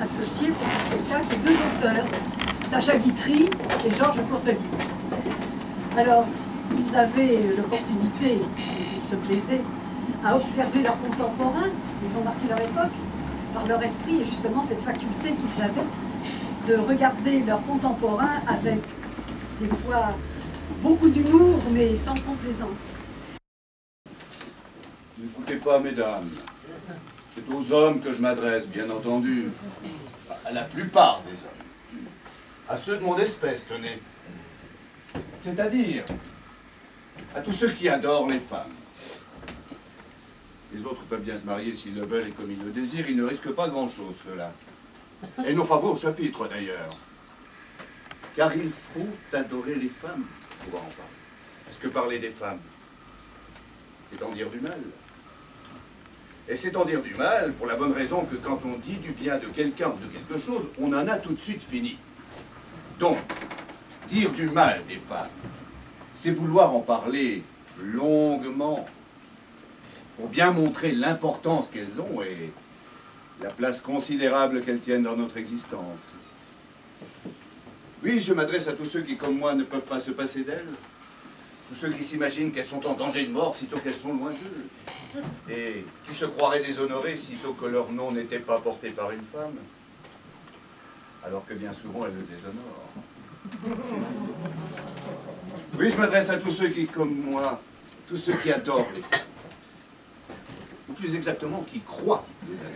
associé pour ce spectacle deux auteurs, Sacha Guitry et Georges Courtelier. Alors, ils avaient l'opportunité, ils se plaisaient, à observer leurs contemporains, ils ont marqué leur époque, par leur esprit et justement cette faculté qu'ils avaient de regarder leurs contemporains avec des fois beaucoup d'humour mais sans complaisance. N'écoutez pas, mesdames. C'est aux hommes que je m'adresse, bien entendu. À la plupart des hommes. À ceux de mon espèce, tenez. C'est-à-dire à tous ceux qui adorent les femmes. Les autres peuvent bien se marier s'ils le veulent et comme ils le désirent, ils ne risquent pas grand-chose, ceux-là. Et non pas vous au chapitre, d'ailleurs. Car il faut adorer les femmes pour pouvoir en parler. Parce que parler des femmes, c'est en dire du mal. Et c'est en dire du mal pour la bonne raison que quand on dit du bien de quelqu'un ou de quelque chose, on en a tout de suite fini. Donc, dire du mal des femmes, c'est vouloir en parler longuement pour bien montrer l'importance qu'elles ont et la place considérable qu'elles tiennent dans notre existence. Oui, je m'adresse à tous ceux qui, comme moi, ne peuvent pas se passer d'elles. Tous ceux qui s'imaginent qu'elles sont en danger de mort sitôt qu'elles sont loin d'eux. Et qui se croiraient déshonorés sitôt que leur nom n'était pas porté par une femme. Alors que bien souvent, elles le déshonorent. Oui, je m'adresse à tous ceux qui, comme moi, tous ceux qui adorent les femmes. Ou plus exactement, qui croient les adorer.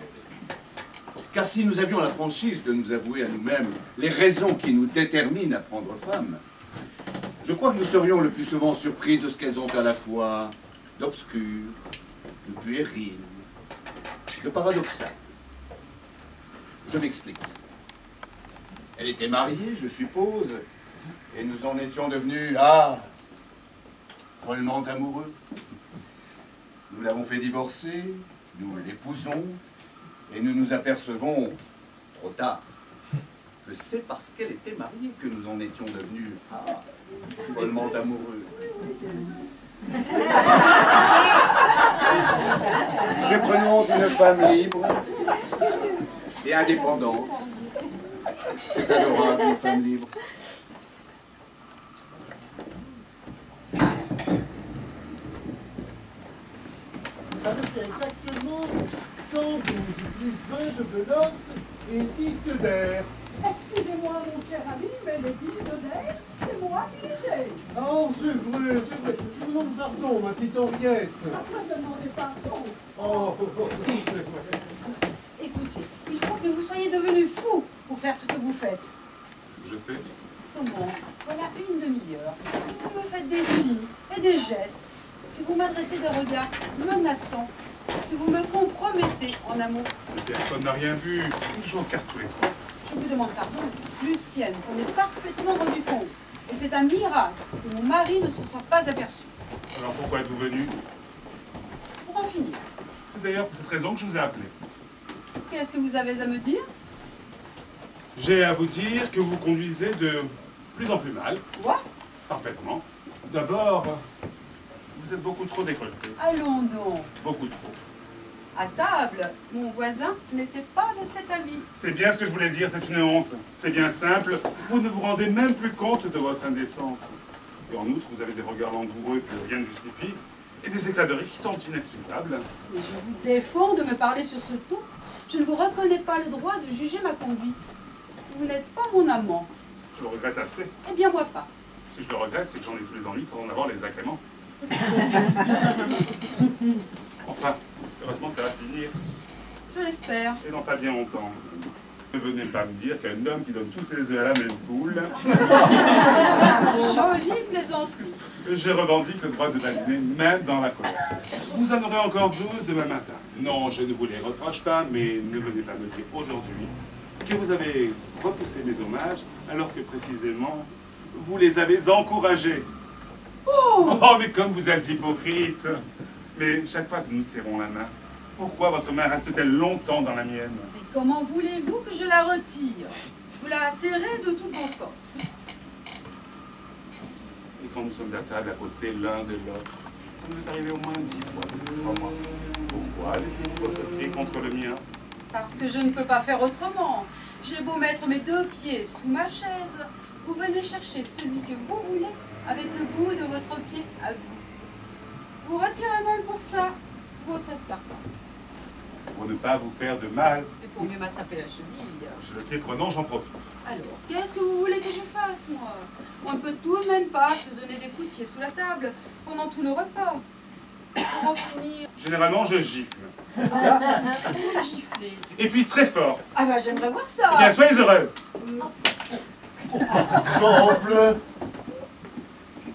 Car si nous avions la franchise de nous avouer à nous-mêmes les raisons qui nous déterminent à prendre femme, je crois que nous serions le plus souvent surpris de ce qu'elles ont à la fois d'obscur, de puéril, de paradoxal. Je m'explique. Elle était mariée, je suppose, et nous en étions devenus, follement amoureux. Nous l'avons fait divorcer, nous l'épousons, et nous nous apercevons, trop tard, que c'est parce qu'elle était mariée que nous en étions devenus, follement amoureux. Nous prenons une femme libre et indépendante. C'est adorable, une femme libre. Ça veut dire exactement 112 plus 20 de belote et 10 de d'air. Excusez-moi, mon cher ami, mais les 10 de d'air, c'est moi qui les ai. Oh, c'est vrai. Je vous demande pardon, ma petite Henriette. Pourquoi demander pardon? Oh, c'est vrai. Écoutez, il faut que vous soyez devenu fou pour faire ce que vous faites. Ce que je fais? Comment? Voilà une demi-heure. Vous me faites des signes et des gestes, que vous m'adressez des regards menaçants, que vous me compromettez en amour. Mais personne n'a rien vu. Je vous regarde tous les trois. Je vous demande pardon. Lucienne s'en est parfaitement rendu compte. Et c'est un miracle que mon mari ne se soit pas aperçu. Alors pourquoi êtes-vous venu? Pour en finir, C'est d'ailleurs pour cette raison que je vous ai appelé. qu'est-ce que vous avez à me dire? J'ai à vous dire que vous conduisez de plus en plus mal. Quoi? Parfaitement. D'abord, vous êtes beaucoup trop décolleté. Allons donc. Beaucoup trop. À table, mon voisin n'était pas de cet avis. C'est bien ce que je voulais dire, c'est une honte. C'est bien simple, vous ne vous rendez même plus compte de votre indécence. Et en outre, vous avez des regards langoureux que rien ne justifie, et des éclats de rire qui sont inexplicables. Mais je vous défends de me parler sur ce ton. Je ne vous reconnais pas le droit de juger ma conduite. Vous n'êtes pas mon amant. Je le regrette assez. Eh bien, moi pas. Si je le regrette, c'est que j'en ai tous les ennuis sans en avoir les agréments. Enfin, heureusement, ça va finir. Je l'espère. Et dans pas bien longtemps. Ne venez pas me dire qu'un homme qui donne tous ses œufs à la même poule... Jolie plaisanterie. Je revendique le droit de badiner même dans la colère. Vous en aurez encore 12 demain matin. Non, je ne vous les reproche pas, mais ne venez pas me dire aujourd'hui que vous avez repoussé mes hommages alors que précisément, vous les avez encouragés. Oh, mais comme vous êtes hypocrite! Mais chaque fois que nous serrons la main, pourquoi votre main reste-t-elle longtemps dans la mienne? Mais comment voulez-vous que je la retire? Vous la serrez de toutes vos forces. Et quand nous sommes à table à côté l'un de l'autre, ça nous est arrivé au moins 10 fois depuis 3 mois. Pourquoi laissez-vous votre pied contre le mien? Parce que je ne peux pas faire autrement. J'ai beau mettre mes 2 pieds sous ma chaise, vous venez chercher celui que vous voulez avec le bout de votre pied à vous. Vous retirez même pour ça votre escarpin. Pour ne pas vous faire de mal. Et pour mieux m'attraper la cheville. Je le pied prenant, j'en profite. Alors, qu'est-ce que vous voulez que je fasse, moi? On ne peut tout de même pas se donner des coups de pied sous la table pendant tout le repas. Pour en finir, Généralement, je gifle. vous giflez. Et puis très fort. Ah bah j'aimerais voir ça. Eh bien, soyez heureuse. Exemple.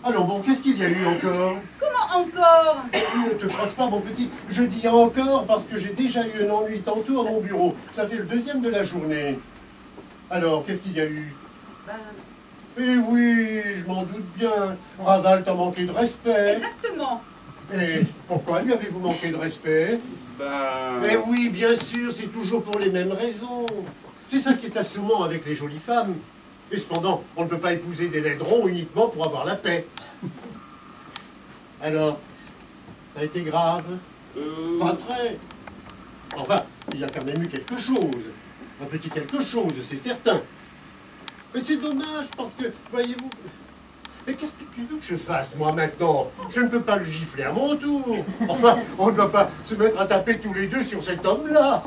Alors bon, qu'est-ce qu'il y a eu encore? Comment encore? Ne te trace pas, mon petit. Je dis encore parce que j'ai déjà eu un ennui tantôt à mon bureau. Ça fait le 2e de la journée. Alors, qu'est-ce qu'il y a eu? Ben, Eh oui, je m'en doute bien. Raval t'a manqué de respect. exactement. Et pourquoi lui avez-vous manqué de respect? Ben... Eh oui, bien sûr, c'est toujours pour les mêmes raisons. C'est ça qui est assommant avec les jolies femmes. Et cependant, on ne peut pas épouser des laidrons uniquement pour avoir la paix. Alors, ça a été grave? Pas très. Enfin, il y a quand même eu quelque chose. Un petit quelque chose, c'est certain. Mais c'est dommage parce que, voyez-vous... Mais qu'est-ce que tu veux que je fasse, moi, maintenant? Je ne peux pas le gifler à mon tour. Enfin, on ne doit pas se mettre à taper tous les deux sur cet homme-là.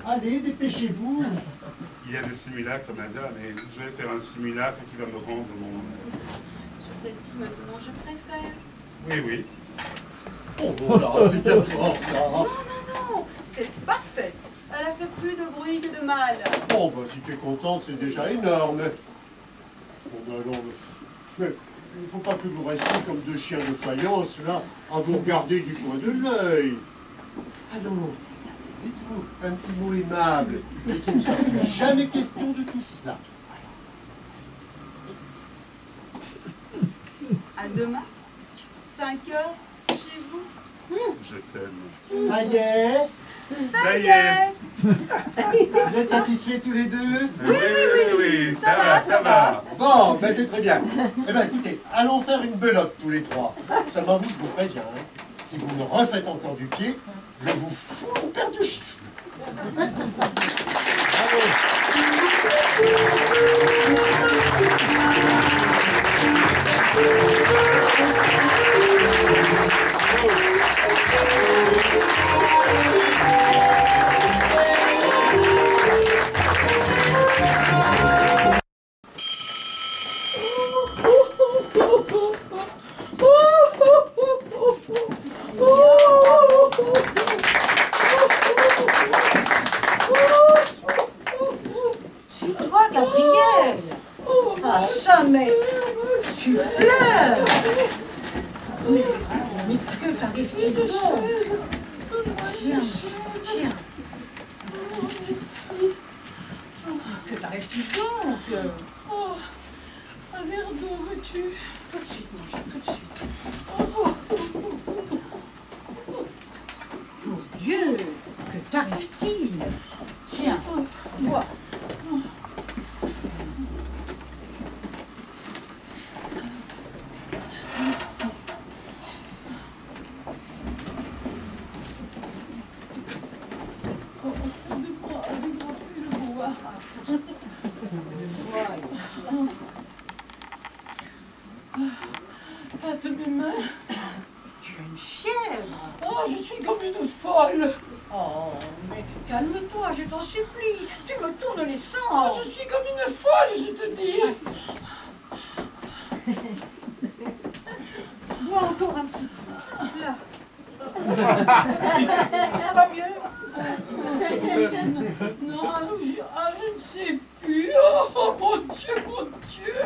Allez, dépêchez-vous. Il y a des simulacres, madame, et je vais faire un simulacre qui va me rendre mon... Sur celle-ci, maintenant, je préfère. Oui, oui. Oh, voilà, c'est bien fort, ça. Non, c'est parfait. Elle a fait plus de bruit que de mal. Oh, bah, si tu es contente, c'est déjà énorme. Bon, bah, non, mais il ne faut pas que vous restiez comme 2 chiens de faïence, là, à vous regarder du coin de l'œil. Allons, dites-vous un petit mot aimable, et qu'il ne soit plus jamais question de tout cela. À demain, 5 heures, chez vous. Je t'aime. Ça y est? Ça y est. Vous êtes satisfaits tous les deux? Oui, ça va. Bon, ben c'est très bien. Eh bien, écoutez, allons faire une belote tous les 3. Seulement vous, je vous préviens, hein. Si vous me refaites encore du pied, je vous fous une paire de chiffres. C'est toi, Gabrielle. Ah ça, mais tu pleures. Mais que t'arrive-t-il donc? Tiens, tiens. Que t'arrive-t-il donc? Oh, un verre d'eau, veux-tu? Tout de suite, mon chat, tout de suite. Pour Dieu, que t'arrive-t-il? Tiens, bois. Aide-moi à dégrafer le bois. Hâte mes mains. Tu as une fièvre. Oh, je suis comme une folle. Oh, mais calme-toi, je t'en supplie. Tu me tournes les sangs. Oh, je suis comme une folle, je te dis. Bois encore un petit peu. Là. Ça va mieux? Non, je ne sais plus. Oh, mon Dieu, mon Dieu.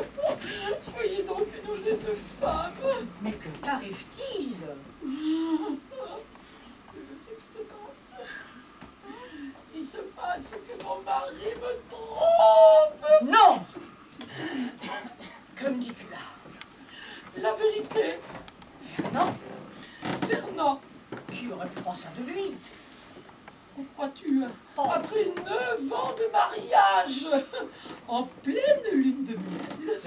Soyez donc une honnête femme. Mais que t'arrive-t-il? Ce qui se passe. Il se passe que mon mari me trompe. Non! Que me dis-tu là? La vérité, Non? Fernand, Qui aurait pu penser de lui? où crois-tu? Après 9 ans de mariage, en pleine lune de miel.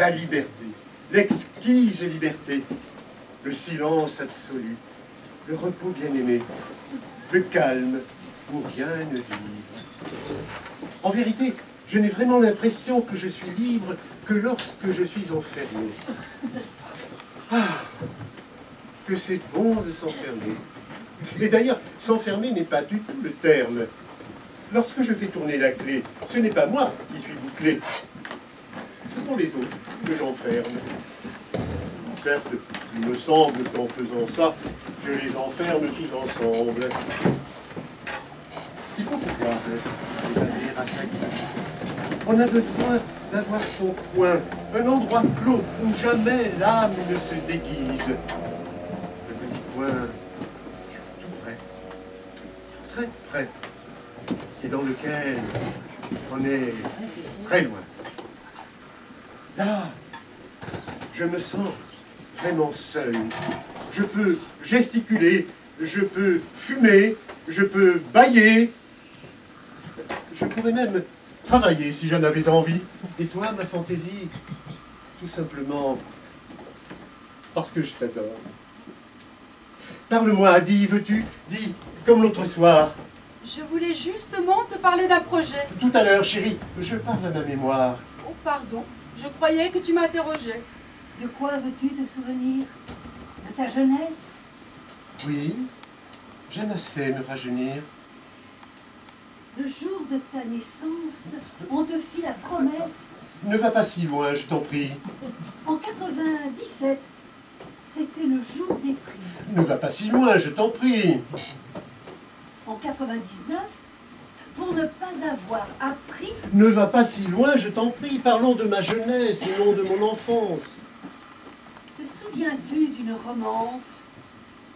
la liberté, l'exquise liberté, le silence absolu, le repos bien-aimé, le calme où rien ne vibre. En vérité, je n'ai vraiment l'impression que je suis libre que lorsque je suis enfermé. Ah, que c'est bon de s'enfermer. Et d'ailleurs, s'enfermer n'est pas du tout le terme. Lorsque je fais tourner la clé, ce n'est pas moi qui suis bouclé. Ce sont les autres que j'enferme. Certes, il me semble qu'en faisant ça, je les enferme tous ensemble. Il faut pouvoir s'évader à sa guise. On a besoin d'avoir son coin, un endroit clos où jamais l'âme ne se déguise. Le petit coin, tout près, très près, et dans lequel on est très loin. Là, je me sens vraiment seul. Je peux gesticuler, je peux fumer, je peux bâiller. Je pourrais même travailler si j'en avais envie. Et toi, ma fantaisie, tout simplement parce que je t'adore. Parle-moi, dis, veux-tu, dis, comme l'autre soir. Je voulais justement te parler d'un projet. Tout à l'heure, chérie, je parle à ma mémoire. Oh, pardon, je croyais que tu m'interrogeais. De quoi veux-tu te souvenir? De ta jeunesse? Oui, j'aime assez me rajeunir. Le jour de ta naissance, on te fit la promesse. Ne va pas si loin, je t'en prie. En 97, c'était le jour des prix. Ne va pas si loin, je t'en prie. En 99, pour ne pas avoir appris, Ne va pas si loin, je t'en prie. Parlons de ma jeunesse et non de mon enfance. te souviens-tu d'une romance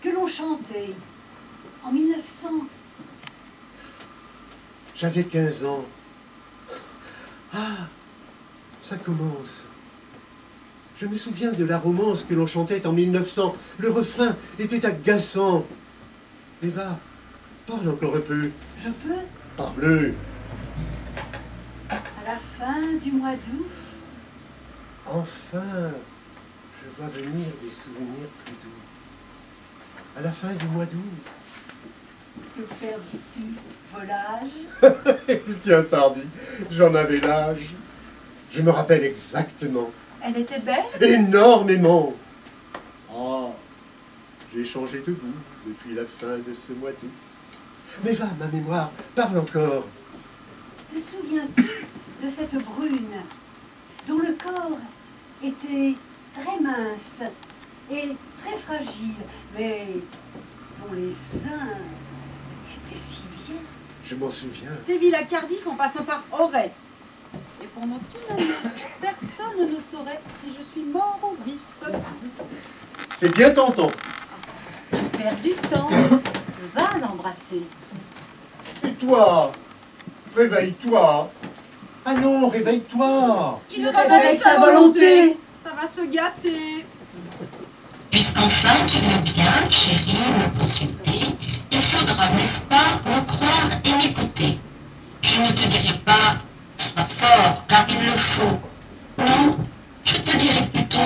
que l'on chantait en 1900? J'avais 15 ans. Ah, ça commence. Je me souviens de la romance que l'on chantait en 1900. Le refrain était agaçant. Eva, parle encore un peu. Je peux, Parle. à la fin du mois d'août, Enfin, je vois venir des souvenirs plus doux. À la fin du mois d'août. que perdis-tu, volage? Tiens, pardi, j'en avais l'âge. Je me rappelle exactement. Elle était belle? Énormément. Ah, j'ai changé de goût depuis la fin de ce mois d'août. Mais va, ma mémoire, parle encore. Te souviens-tu de cette brune dont le corps était très mince et très fragile, mais dont les seins étaient si bien? Je m'en souviens. Séville à Cardiff en passant par Auray. Et pendant toute l'année, personne ne saurait si je suis mort ou vif. C'est bien tentant. Perds du temps, va l'embrasser. Et toi, réveille-toi. Ah non, réveille-toi. Il Avec sa volonté. Ça va se gâter. Puisqu'enfin tu veux bien, chérie, me consulter, il faudra, n'est-ce pas, me croire et m'écouter. Je ne te dirai pas, sois fort, car il le faut. Non, je te dirai plutôt,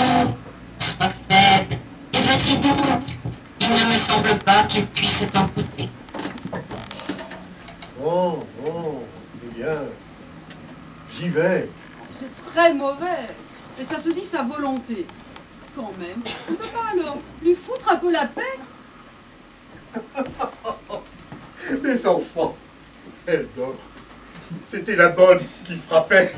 sois faible, et vas-y donc. Il ne me semble pas qu'il puisse t'en coûter. Oh, c'est bien. J'y vais. C'est très mauvais. Et ça se dit sa volonté. Quand même, on ne peut pas alors lui foutre un peu la paix? Mes enfants, elle dort. C'était la bonne qui frappait.